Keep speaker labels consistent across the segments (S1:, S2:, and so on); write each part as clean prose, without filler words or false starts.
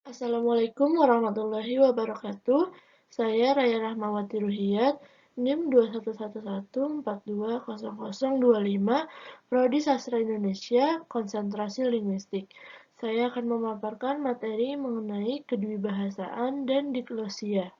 S1: Assalamualaikum warahmatullahi wabarakatuh. Saya Raya Rahmawati Ruhiyat, NIM 2111420025, Prodi Sastra Indonesia, Konsentrasi Linguistik. Saya akan memaparkan materi mengenai kedwibahasaan dan diglosia.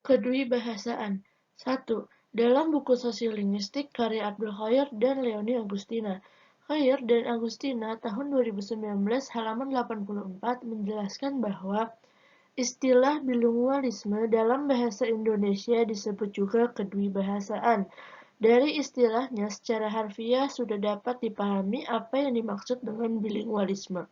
S1: Kedwibahasaan 1. Dalam buku Sosiolinguistik karya Abdul Khair dan Leonie Agustina. Khair dan Agustina tahun 2019 halaman 84 menjelaskan bahwa istilah bilingualisme dalam bahasa Indonesia disebut juga kedwibahasaan. Dari istilahnya secara harfiah sudah dapat dipahami apa yang dimaksud dengan bilingualisme,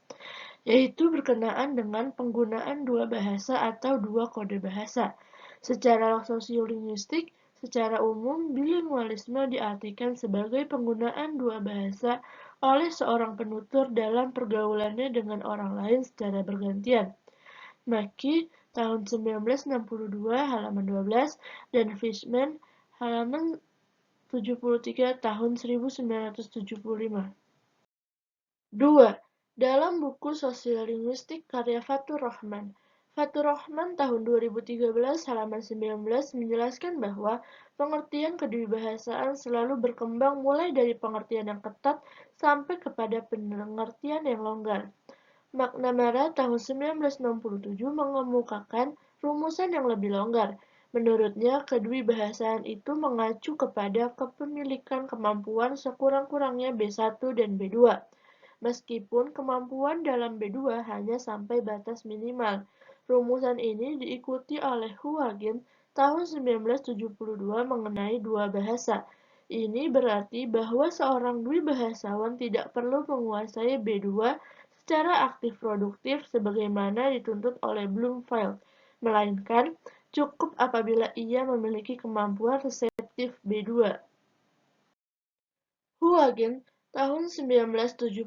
S1: yaitu berkenaan dengan penggunaan dua bahasa atau dua kode bahasa. Secara sosiolinguistik, secara umum, bilingualisme diartikan sebagai penggunaan dua bahasa oleh seorang penutur dalam pergaulannya dengan orang lain secara bergantian. Mackey tahun 1962 halaman 12 dan Fishman halaman 73 tahun 1975. 2. Dalam buku Sosiolinguistik karya Fatur Rahman. Fatur Rahman tahun 2013 halaman 19 menjelaskan bahwa pengertian kedwibahasaan selalu berkembang mulai dari pengertian yang ketat sampai kepada pengertian yang longgar. McNamara tahun 1967 mengemukakan rumusan yang lebih longgar. Menurutnya, kedwibahasaan itu mengacu kepada kepemilikan kemampuan sekurang-kurangnya B1 dan B2. Meskipun kemampuan dalam B2 hanya sampai batas minimal. Rumusan ini diikuti oleh Huagin tahun 1972 mengenai dua bahasa. Ini berarti bahwa seorang dwibahasawan tidak perlu menguasai B2 secara aktif produktif sebagaimana dituntut oleh Bloomfield, melainkan cukup apabila ia memiliki kemampuan reseptif B2. Huagin tahun 1972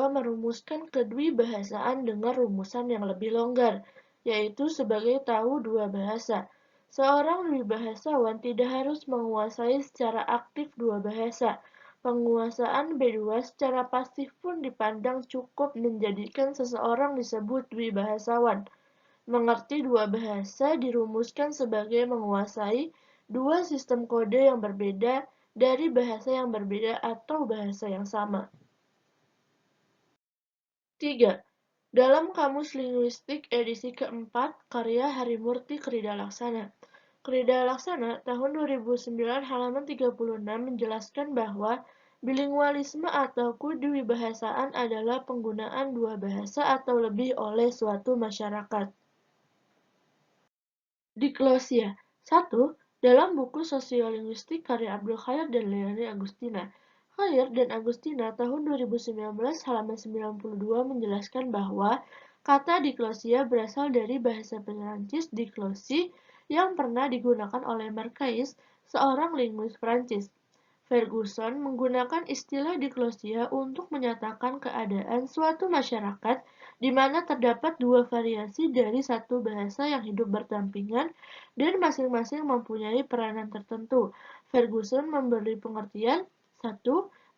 S1: merumuskan kedwibahasaan dengan rumusan yang lebih longgar, yaitu sebagai tahu dua bahasa. Seorang dwibahasawan tidak harus menguasai secara aktif dua bahasa. Penguasaan B2 secara pasif pun dipandang cukup menjadikan seseorang disebut dwibahasawan. Mengerti dua bahasa dirumuskan sebagai menguasai dua sistem kode yang berbeda dari bahasa yang berbeda atau bahasa yang sama. 3. Dalam Kamus Linguistik edisi keempat, karya Harimurti Kridalaksana. Kridalaksana tahun 2009 halaman 36 menjelaskan bahwa bilingualisme atau kedwibahasaan adalah penggunaan dua bahasa atau lebih oleh suatu masyarakat. Diglosia 1. Dalam buku Sosiolinguistik karya Abdul Khair dan Leonie Agustina. Khair dan Agustina tahun 2019 halaman 92 menjelaskan bahwa kata diglosia berasal dari bahasa Perancis diglosi yang pernah digunakan oleh Marcais, seorang linguis Prancis. Ferguson menggunakan istilah diglosia untuk menyatakan keadaan suatu masyarakat di mana terdapat dua variasi dari satu bahasa yang hidup berdampingan dan masing-masing mempunyai peranan tertentu. Ferguson memberi pengertian: 1.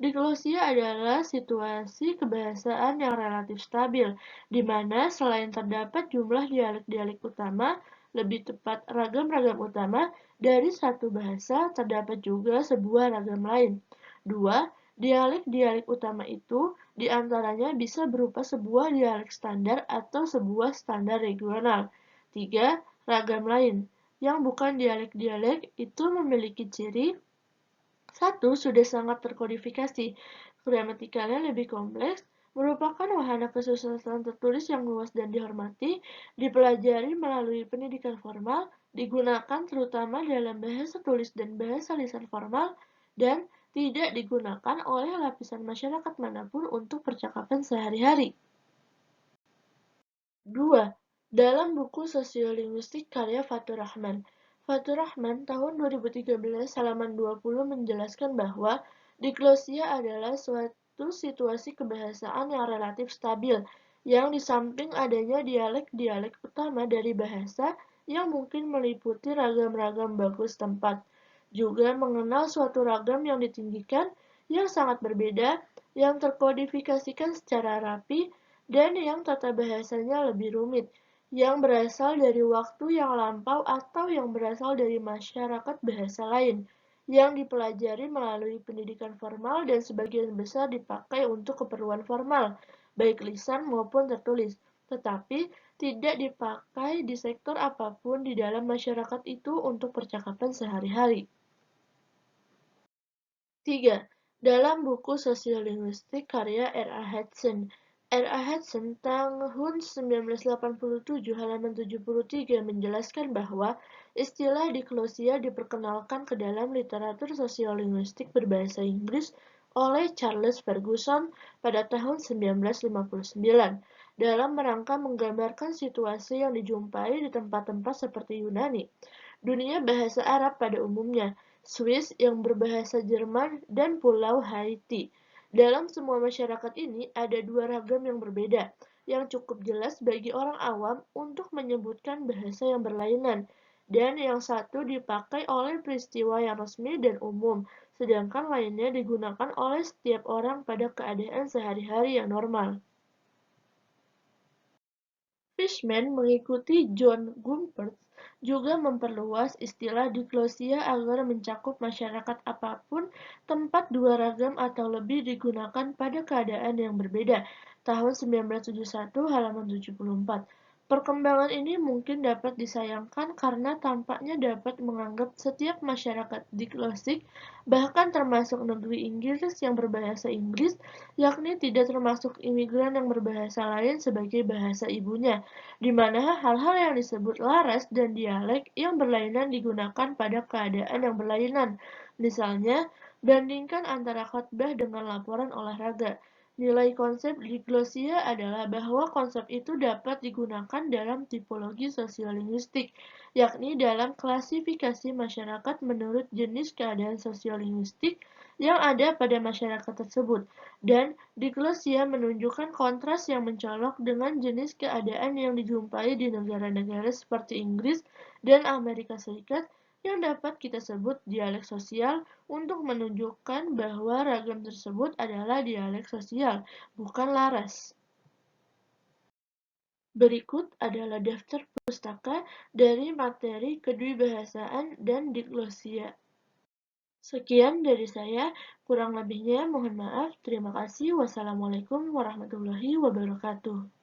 S1: Diglosia adalah situasi kebahasaan yang relatif stabil, di mana selain terdapat jumlah dialek-dialek utama, lebih tepat ragam-ragam utama, dari satu bahasa terdapat juga sebuah ragam lain. 2. Dialek-dialek utama itu diantaranya bisa berupa sebuah dialek standar atau sebuah standar regional. 3. Ragam lain, yang bukan dialek-dialek itu memiliki ciri: 1. Sudah sangat terkodifikasi, gramatikalnya lebih kompleks, merupakan wahana kesuksesan tertulis yang luas dan dihormati, dipelajari melalui pendidikan formal, digunakan terutama dalam bahasa tulis dan bahasa lisan formal, dan tidak digunakan oleh lapisan masyarakat manapun untuk percakapan sehari-hari. 2. Dalam buku Sosiolinguistik karya Fatur Rahman. Fatur Rahman tahun 2013 halaman 20 menjelaskan bahwa diglosia adalah suatu situasi kebahasaan yang relatif stabil, yang di samping adanya dialek-dialek utama dari bahasa yang mungkin meliputi ragam-ragam bagus tempat, juga mengenal suatu ragam yang ditinggikan, yang sangat berbeda, yang terkodifikasikan secara rapi, dan yang tata bahasanya lebih rumit, yang berasal dari waktu yang lampau atau yang berasal dari masyarakat bahasa lain, yang dipelajari melalui pendidikan formal dan sebagian besar dipakai untuk keperluan formal, baik lisan maupun tertulis, tetapi tidak dipakai di sektor apapun di dalam masyarakat itu untuk percakapan sehari-hari. 3. Dalam buku Sosiolinguistik karya R. A. Hudson. R. A. Hudson tahun 1987 halaman 73 menjelaskan bahwa istilah diklosia diperkenalkan ke dalam literatur sosiolinguistik berbahasa Inggris oleh Charles Ferguson pada tahun 1959 dalam rangka menggambarkan situasi yang dijumpai di tempat-tempat seperti Yunani, dunia bahasa Arab pada umumnya, Swiss yang berbahasa Jerman, dan Pulau Haiti. Dalam semua masyarakat ini ada dua ragam yang berbeda, yang cukup jelas bagi orang awam untuk menyebutkan bahasa yang berlainan, dan yang satu dipakai oleh peristiwa yang resmi dan umum, sedangkan lainnya digunakan oleh setiap orang pada keadaan sehari-hari yang normal. Fishman mengikuti John Gumperz juga memperluas istilah diglosia agar mencakup masyarakat apapun tempat dua ragam atau lebih digunakan pada keadaan yang berbeda. Tahun 1971 halaman 74. Perkembangan ini mungkin dapat disayangkan karena tampaknya dapat menganggap setiap masyarakat diglosik, bahkan termasuk negeri Inggris yang berbahasa Inggris, yakni tidak termasuk imigran yang berbahasa lain sebagai bahasa ibunya, di mana hal-hal yang disebut laras dan dialek yang berlainan digunakan pada keadaan yang berlainan. Misalnya, bandingkan antara khotbah dengan laporan olahraga. Nilai konsep diglosia adalah bahwa konsep itu dapat digunakan dalam tipologi sosiolinguistik, yakni dalam klasifikasi masyarakat menurut jenis keadaan sosiolinguistik yang ada pada masyarakat tersebut, dan diglosia menunjukkan kontras yang mencolok dengan jenis keadaan yang dijumpai di negara-negara seperti Inggris dan Amerika Serikat yang dapat kita sebut dialek sosial untuk menunjukkan bahwa ragam tersebut adalah dialek sosial, bukan laras. Berikut adalah daftar pustaka dari materi kedwibahasaan dan diglosia. Sekian dari saya, kurang lebihnya mohon maaf. Terima kasih. Wassalamualaikum warahmatullahi wabarakatuh.